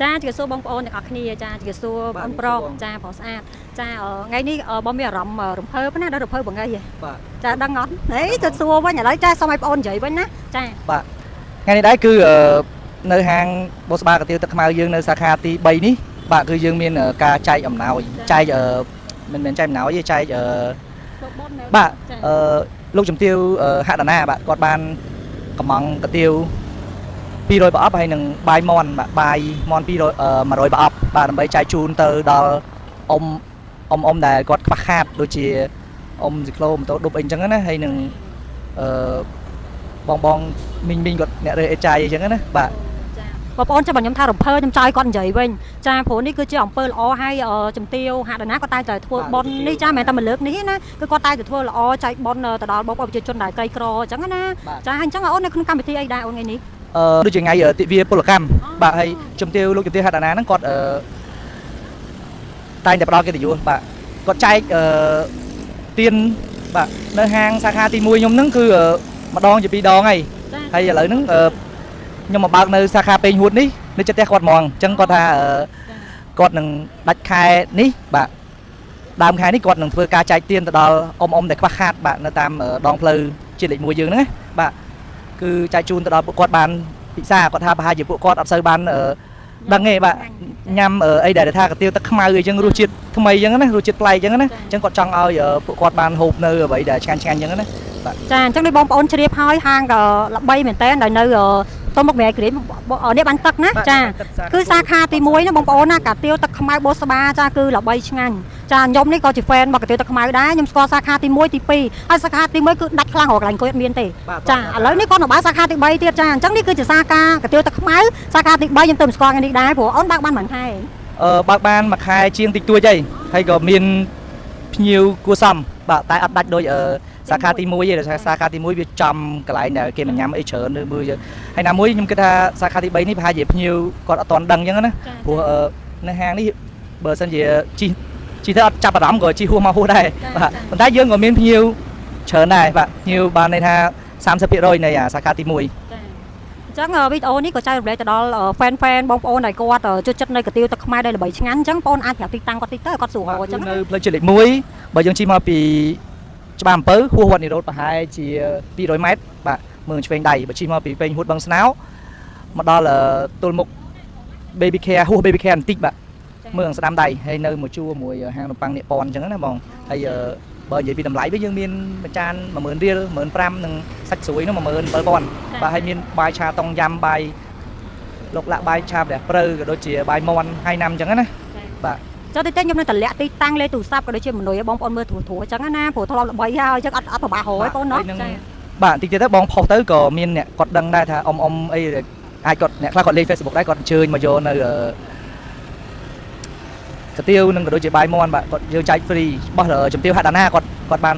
ចាជម្រាបសួរបងប្អូនទាំងអស់គ្នាចាជម្រាបសួរបងប្រុសចាប្រុសស្អាតចាថ្ងៃនេះបងមានអារម្មណ៍រំភើបណាដល់រំភើបបងអីបាទចាដឹងអត់ហេទៅសួរវិញឥឡូវចាសុំឲ្យបងប្អូននិយាយវិញណាចាបាទថ្ងៃនេះដែរគឺនៅហាងបូស្បាកាទៀវទឹកខ្មៅយើងនៅសាខាទី3នេះបាទគឺយើងមានការចែកអំណោយចែកមិនមែនចែកអំណោយទេចែកបាទលោកជំទាវហដណាបាទគាត់បានកំងកាទៀវ200ប្រអប់ហើយនឹងបាយមន់បាទបាយមន់200 100ប្រអប់បាទដើម្បីចែកជូនទៅដល់អ៊ំដែលគាត់ខ្វះខាតដូចជាអ៊ំស៊ីក្លូម៉ូតូឌុបអីអញ្ចឹងណាហើយនឹងបងមីងគាត់អ្នករើអេចាយអីចឹងណាបាទបងប្អូនចាំខ្ញុំថារំភើខ្ញុំចៅគាត់និយាយវិញចាព្រោះនេះគឺជាអំពើល្អហើយជំទាវហដណាគាត់តែធ្វើប៉ុននេះចាមិនតែមួយលើកនេះណាគឺគាត់តែធ្វើល្អចែកប៉ុនទៅដល់បងប្អូនប្រជាជនដែលក្រីក្រអញ្ចឹងណាចាអញ្ចឹងអូននៅក្នុងកម្មវិធីអីដែរអូនថ្ងៃនេះដូចជាថ្ងៃទិវាពលកម្មបាទហើយជំទាវលោកជំទាវហដណាហ្នឹងគាត់តែងតែផ្ដល់កិត្តិយសបាទគាត់ចែកទៀនបាទនៅហាងសាខាទី1ខ្ញុំហ្នឹងគឺម្ដងជា2 ដងហើយឥឡូវហ្នឹងខ្ញុំមកបើកនៅសាខាពេញហួតនេះនៅចិត្តផ្ទះគាត់ហ្មងអញ្ចឹងគាត់ថាគាត់នឹងដាច់ខែនេះបាទដើមខែនេះគាត់នឹងធ្វើការចែកទៀនទៅដល់អ៊ំដែលខ្វះខាតបាទនៅតាមដងផ្លូវជាតិលេខ1យើងហ្នឹងណាបាទគឺចែកជូនទៅដល់ពួកគាត់បានពិសាគាត់ថាប្រហែលជាពួកគាត់អត់សូវបានដឹងទេបាទញ៉ាំអីដែលថាកាទៀវទឹកខ្មៅអីចឹងរសជាតិថ្មីចឹងណារសជាតិប្លែកចឹងណាអញ្ចឹងគាត់ចង់ឲ្យពួកគាត់បានហូបនៅអ្វីដែលឆ្ងាញ់ចឹងណាបាទចាអញ្ចឹងនេះបងប្អូនជ្រាបហើយហាងក៏ល្បីមែនតើដែលនៅទៅមុខមេក្រៀមនេះបាញ់ទឹកណាចាគឺសាខាទី1ណាបងប្អូនណាកាទៀវទឹកខ្មៅបូស្បាចាគឺល្បីឆ្ងាញ់ចាខ្ញុំនេះក៏ជា fan របស់កាទៀវទឹកខ្មៅដែរខ្ញុំស្គាល់សាខាទី1ទី2ហើយសាខាទី1គឺដាច់ខ្លាំងរកកន្លែងអង្គុយអត់មានទេចាឥឡូវនេះគាត់នៅបើសាខាទី3ទៀតចាអញ្ចឹងនេះគឺជាសាខាកាទៀវទឹកខ្មៅសាខាទី3ខ្ញុំទៅស្គាល់ថ្ងៃនេះដែរព្រោះអូនបើកបានមួយខែបើកបានមួយខែជាងតិចតួចហើយក៏មានភ្ញៀវគួសមបាទតែអត់ដាច់ដូចសាខាទី1ទេសាខាទី1វាចំកន្លែងដែលគេមិនញ៉ាំអីច្រើននៅមើលហើយណាមួយខ្ញុំគិតថាសាខាទី3នេះប្រហែលជាភ្ញៀវគាត់អត់ទាន់ដឹងអញ្ចឹងណាព្រោះនៅហាងនេះបើសិនជាជីទៅអត់ចាប់អារម្មណ៍ក៏ជីហួសមកហួសដែរបាទប៉ុន្តែយើងក៏មានភ្ញៀវច្រើនដែរបាទភ្ញៀវបានន័យថា30%នៃសាខាទី1ចឹងវីដេអូនេះក៏ចែករំលែកទៅដល់ fan បងប្អូនដែលគាត់ចូលចិត្តនៅកាទៀវទឹកខ្មែរដែលល្បីឆ្ងាញ់អញ្ចឹងបងប្អូនអាចប្រាប់ទីតាំងគាត់តិចទៅគាត់ស្រួលអញ្ចឹងនៅផ្លូវជាតិលេខ1បើយើងជិះមកពីច្បារអំពៅហួសវត្តនិរោធប្រហែលជា200 ម៉ែត្របាទមើលឆ្វេងដៃបើជិះមកពីពេញហួតបឹងស្នោមកដល់ទល់មុខ Baby Care ហួស Baby Care បន្តិចបាទមើលស្ដាំដៃហើយនៅមួយជួរមួយហាងនំប៉័ងនេះប៉ុនអញ្ចឹងណាបងហើយបើនិយាយពីតម្លៃវិញយើងមានមួយចាន10000រៀល15000និងសាច់ស្រួយនោះ17000បាទហើយមានបាយឆាតុងយ៉ាំបាយលោកលាក់បាយឆាព្រះព្រៅក៏ដូចជាបាយមាន់ហើយណាំអញ្ចឹងណាបាទចុះតិចខ្ញុំនៅតម្លាក់ទីតាំងលេខទូរស័ព្ទក៏ដូចជាមនុស្សឲ្យបងប្អូនមើលធួអញ្ចឹងណាព្រោះធ្លាប់ល្បីហើយអញ្ចឹងអត់ប្របាស់រយបងណោះចាបាទតិចទៀតទៅបងផុសទៅក៏មានអ្នកគាត់ដឹងដែរថាអ៊ំអីអាចគាត់អ្នកខ្លះគាត់លេង Facebook ដែរគាត់អញ្ជើញមកយកនៅកាទៀវនឹងក៏ដូចជាបាយមាន់បាទគាត់យើងចែក free របស់ជំទាវហដណាគាត់បាន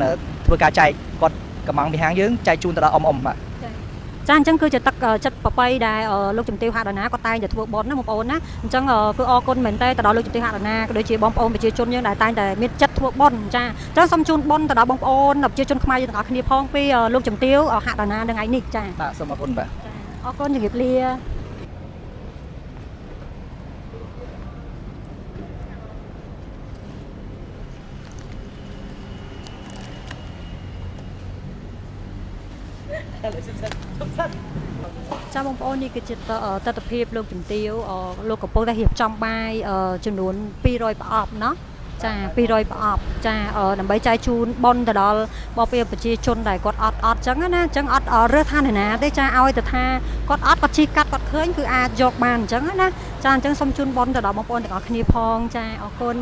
ធ្វើការចែកគាត់កំងពីហាងយើងចែកជូនទៅដល់អ៊ំបាទចាអញ្ចឹងគឺជាទឹកចិត្តប្របីដែលលោកជំទាវហដណាគាត់តែងតែធ្វើបុណ្យណាបងប្អូនណាអញ្ចឹងគឺអរគុណមែនតើទៅដល់លោកជំទាវហដណាក៏ដូចជាបងប្អូនប្រជាជនយើងដែលតែងតែមានចិត្តធ្វើបុណ្យចាអញ្ចឹងសូមជូនបុណ្យទៅដល់បងប្អូនប្រជាជនខ្មែរយើងទាំងអស់គ្នាផងពីលោកជំទាវហដណានៅថ្ងៃនេះចាបាទសូមអរគុណបាទអរគុណជំរាបលាចាបងប្អូននេះគឺជាទស្សនភាពលោកជំទាវលោកកំពុងតែរៀបចំបាយចំនួន200ប្រអប់เนาะចា200ប្រអប់ចាដើម្បីចែកជូនប៉ុនទៅដល់បងប្អូនប្រជាជនដែលគាត់អត់ចឹងណាអញ្ចឹងអត់រើសថាណាទេចាឲ្យទៅថាគាត់អត់គាត់ជិះកាត់គាត់ឃើញគឺអាចយកបានអញ្ចឹងណាចាអញ្ចឹងសូមជូនប៉ុនទៅដល់បងប្អូនទាំងអស់គ្នាផងចាអរគុណ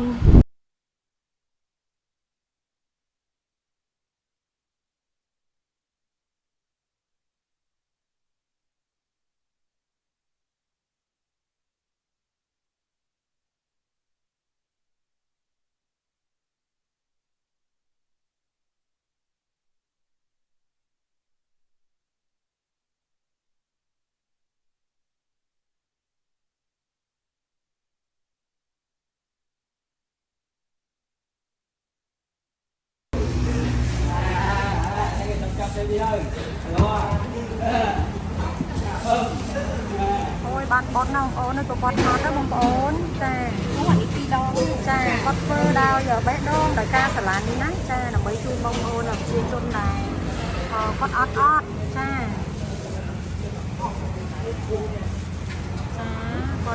បត់ណាបងប្អូននៅប្រព័ន្ធថតណាបងប្អូនចានោះអានេះ2ដងចាគាត់ធ្វើដោយបេះដូងដោយការស្រឡាញ់នេះណាចាដើម្បីជួយបងប្អូនប្រជាជនដែរគាត់អត់ចាគាត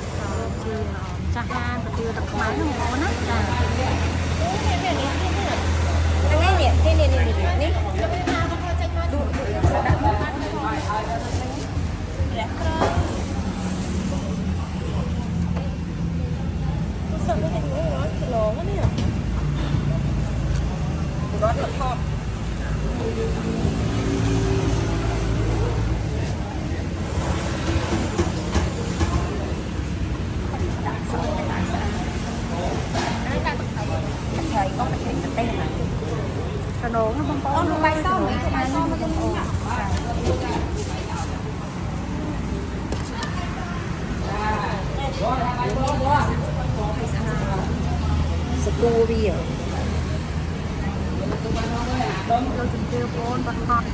់ជាចាស់ហាងប្រទាលទឹកខ្មែរណាបងប្អូនណាចាកណូណាបងប្អូនអូនបាយសមមិនបាយសមមកបងប្អូនសគូវាចូលជំទាវបងបាត់ហត់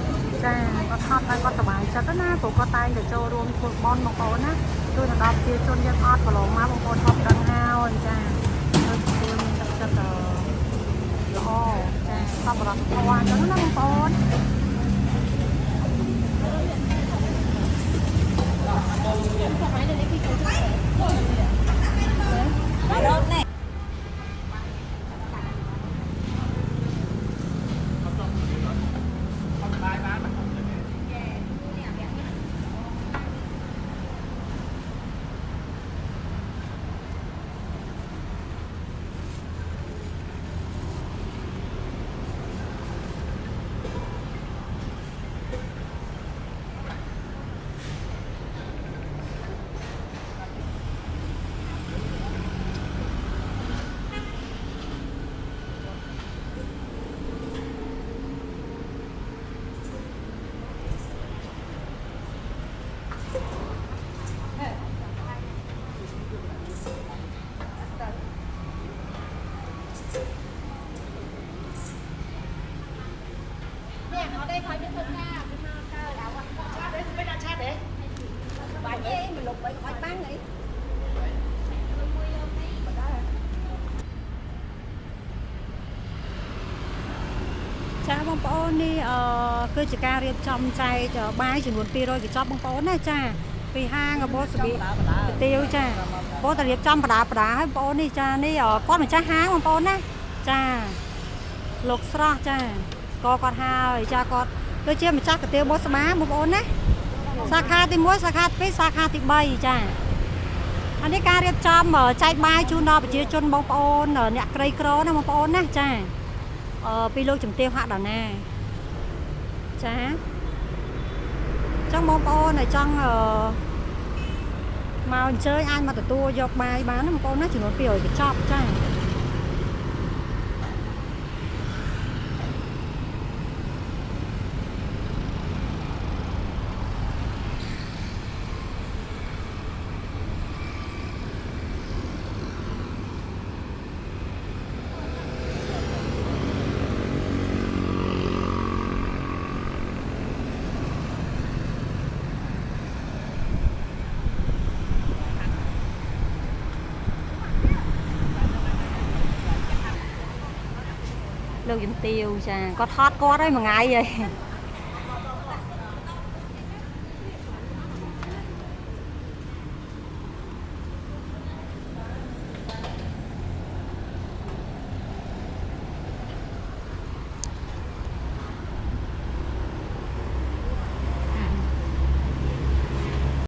ចាគាត់ហត់ហើយគាត់សប្បាយចិត្តណាព្រោះគាត់តែងតែចូលរួមធ្វើបន់បងប្អូនណាជួយដល់ប្រជាជនយើងអត់កន្លងមកបងប្អូនហត់ដឹងហើយចាចូលជំទាវមានទឹកចិត្តល្អចាសប្បុរសធម៌អញ្ចឹងណាបងប្អូនចាបងប្អូននេះគឺជាការរៀបចំចែកបាយចំនួន200កញ្ចប់បងប្អូនណាចាពីហាងបោសប៊ីទាវចាបងតែរៀបចំបដាឲ្យបងប្អូននេះចានេះគាត់ម្ចាស់ហាងបងប្អូនណាចាលោកស្រស់ចាស្គាល់គាត់ហើយចាគាត់គឺជាម្ចាស់កាទៀវបោសបាបងប្អូនណាសាខាទី1សាខាទី2សាខាទី3ចាអានេះការរៀបចំចែកបាយជូនដល់ប្រជាជនបងប្អូនអ្នកក្រីក្រណាបងប្អូនណាចាពីលោកជំទាវហដាណាចាចឹងបងប្អូនឲ្យចង់មកអញ្ជើញអាចមកទទួលយកបាយបានណាបងប្អូនណាចំនួន200កញ្ចប់ចាលោកជំទាវចាគាត់ថតគាត់ហើយមួយថ្ងៃហើយ